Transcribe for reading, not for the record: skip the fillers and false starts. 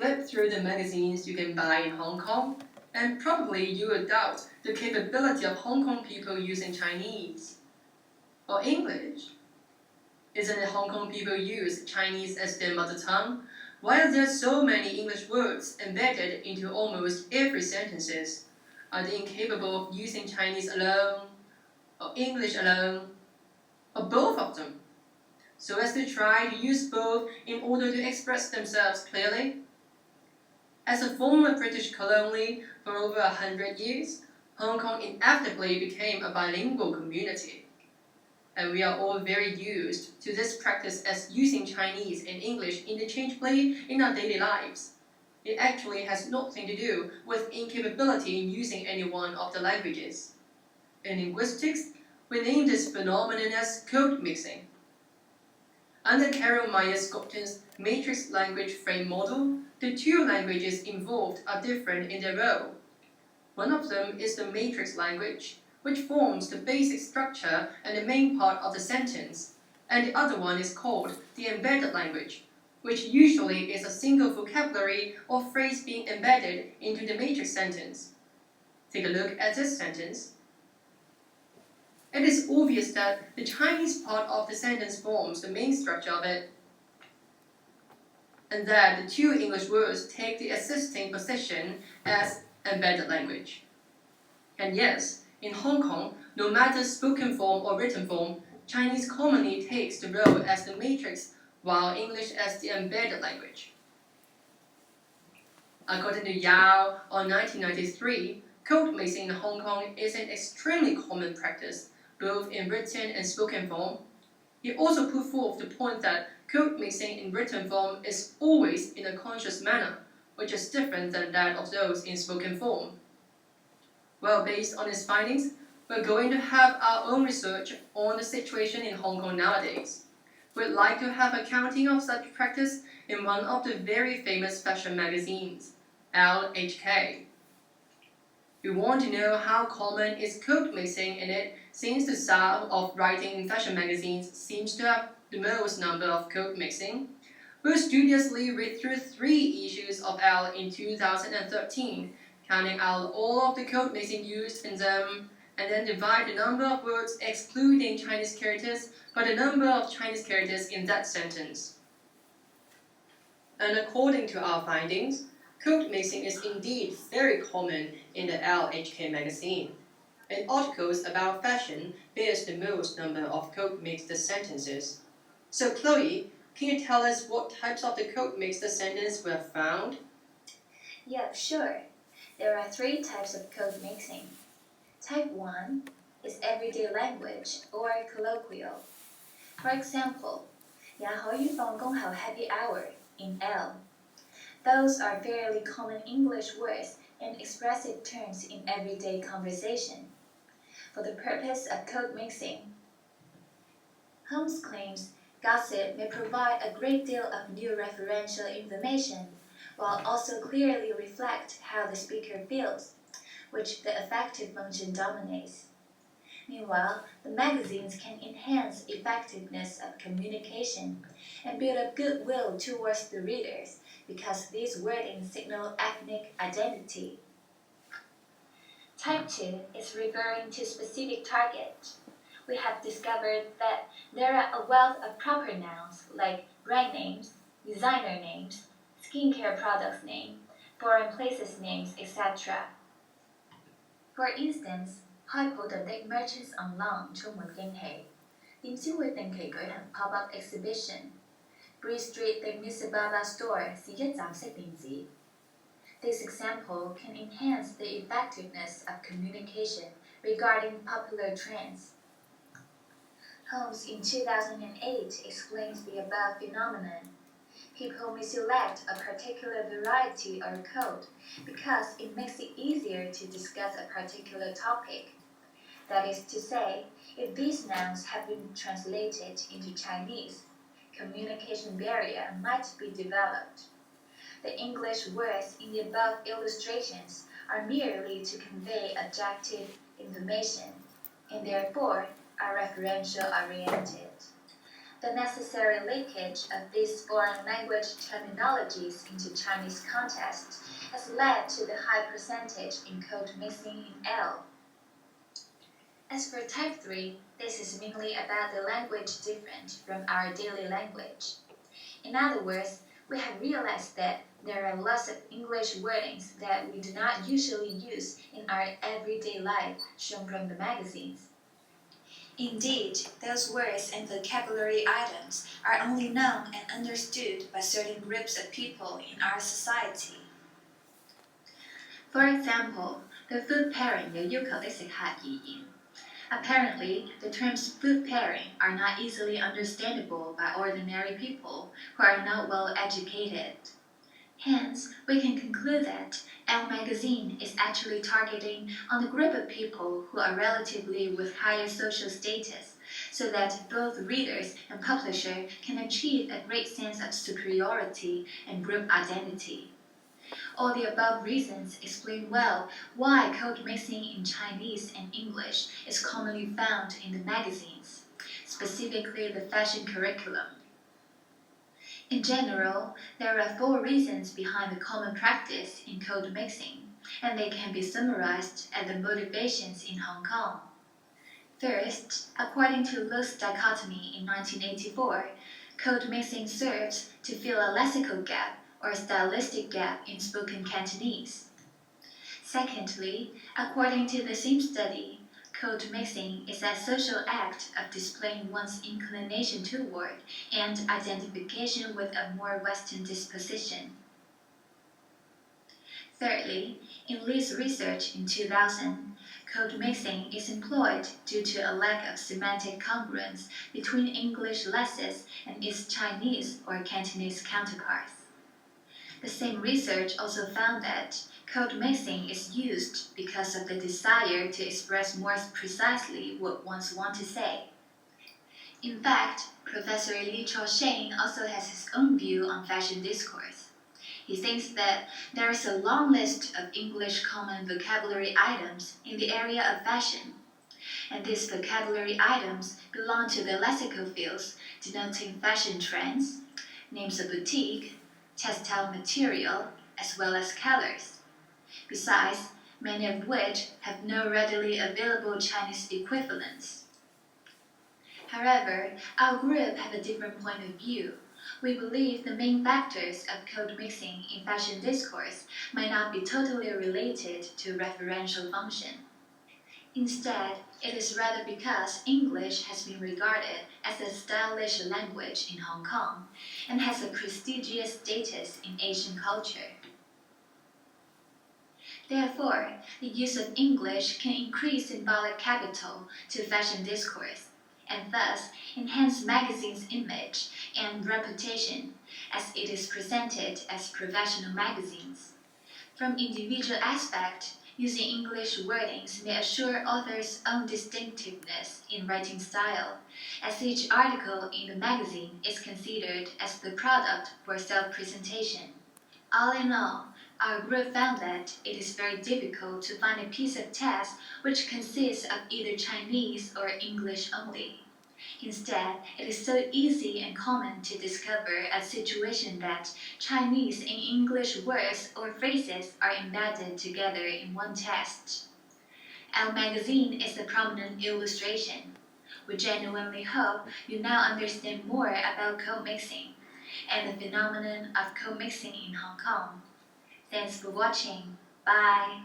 flip through the magazines you can buy in Hong Kong, and probably you will doubt the capability of Hong Kong people using Chinese or English. Isn't it Hong Kong people use Chinese as their mother tongue? Why are there so many English words embedded into almost every sentences? Are they incapable of using Chinese alone, or English alone, or both of them, so as to try to use both in order to express themselves clearly? As a former British colony for over 100 years, Hong Kong inevitably became a bilingual community. And we are all very used to this practice as using Chinese and English interchangeably in our daily lives. It actually has nothing to do with incapability in using any one of the languages. In linguistics, we name this phenomenon as code mixing. Under Carol Myers-Scotton's matrix language frame model, the two languages involved are different in their role. One of them is the matrix language, which forms the basic structure and the main part of the sentence, and the other one is called the embedded language, which usually is a single vocabulary or phrase being embedded into the matrix sentence. Take a look at this sentence. It is obvious that the Chinese part of the sentence forms the main structure of it, and that the two English words take the assisting position as embedded language. And yes, in Hong Kong, no matter spoken form or written form, Chinese commonly takes the role as the matrix, while English as the embedded language. According to Yao on 1993, code mixing in Hong Kong is an extremely common practice, both in written and spoken form. He also put forth the point that code mixing in written form is always in a conscious manner, which is different than that of those in spoken form. Well, based on his findings, we're going to have our own research on the situation in Hong Kong nowadays. We'd like to have a counting of such practice in one of the very famous fashion magazines, LHK. We want to know how common is code mixing in it, since the style of writing in fashion magazines seems to have the most number of code mixing. We'll studiously read through 3 issues of L in 2013, counting out all of the code mixing used in them, and then divide the number of words excluding Chinese characters by the number of Chinese characters in that sentence. And according to our findings, code mixing is indeed very common in the LHK magazine. In articles about fashion, bears the most number of code mixed sentences. So Chloe, can you tell us what types of the code mixed sentence were found? Yeah, sure. There are 3 types of code mixing. Type 1 is everyday language or colloquial. For example, 然后预放工后 happy hour in L. Those are fairly common English words and expressive terms in everyday conversation. For the purpose of code mixing, Holmes claims gossip may provide a great deal of new referential information, while also clearly reflect how the speaker feels, which the affective function dominates. Meanwhile, the magazines can enhance effectiveness of communication and build up goodwill towards the readers because these wordings signal ethnic identity. Type 2 is referring to specific target. We have discovered that there are a wealth of proper nouns like brand names, designer names, skincare products name, foreign places names, etc. For instance,開鋪頓的 merchants online 充滿驚喜，店銷會定期舉行 pop-up exhibition。Bree Street 的 Miss Baba Store 是一站式電子。This example can enhance the effectiveness of communication regarding popular trends. Holmes in 2008 explains the above phenomenon. People may select a particular variety or code because it makes it easier to discuss a particular topic. That is to say, if these nouns have been translated into Chinese, communication barrier might be developed. The English words in the above illustrations are merely to convey objective information, and therefore are referential oriented. The necessary leakage of these foreign language terminologies into Chinese context has led to the high percentage in code mixing in L. As for type 3, this is mainly about the language different from our daily language. In other words, we have realized that there are lots of English wordings that we do not usually use in our everyday life shown from the magazines. Indeed, those words and vocabulary items are only known and understood by certain groups of people in our society. For example, the food pairing 嘅要求的食客而言. Apparently, the terms food pairing are not easily understandable by ordinary people who are not well educated. Hence, we can conclude that Elle magazine is actually targeting on the group of people who are relatively with higher social status, so that both readers and publisher can achieve a great sense of superiority and group identity. All the above reasons explain well why code mixing in Chinese and English is commonly found in the magazines, specifically the fashion curriculum. In general, there are 4 reasons behind the common practice in code mixing, and they can be summarized as the motivations in Hong Kong. First, according to Lu's dichotomy in 1984, code mixing serves to fill a lexical gap or stylistic gap in spoken Cantonese. Secondly, according to the same study, code mixing is a social act of displaying one's inclination toward and identification with a more Western disposition. Thirdly, in Lee's research in 2000, code mixing is employed due to a lack of semantic congruence between English lexis and its Chinese or Cantonese counterparts. The same research also found that code mixing is used because of the desire to express more precisely what one wants to say. In fact, Professor Li Chao-sheng also has his own view on fashion discourse. He thinks that there is a long list of English common vocabulary items in the area of fashion, and these vocabulary items belong to the lexical fields denoting fashion trends, names of boutique, textile material, as well as colors. Besides, many of which have no readily available Chinese equivalents. However, our group have a different point of view. We believe the main factors of code mixing in fashion discourse might not be totally related to referential function. Instead, it is rather because English has been regarded as a stylish language in Hong Kong and has a prestigious status in Asian culture. Therefore, the use of English can increase symbolic capital to fashion discourse, and thus enhance magazines' image and reputation as it is presented as professional magazines. From individual aspect, using English wordings may assure authors' own distinctiveness in writing style, as each article in the magazine is considered as the product for self-presentation. All in all, our group found that it is very difficult to find a piece of text which consists of either Chinese or English only. Instead, it is so easy and common to discover a situation that Chinese and English words or phrases are embedded together in one text. Our magazine is a prominent illustration. We genuinely hope you now understand more about code mixing and the phenomenon of code mixing in Hong Kong. Thanks for watching. Bye.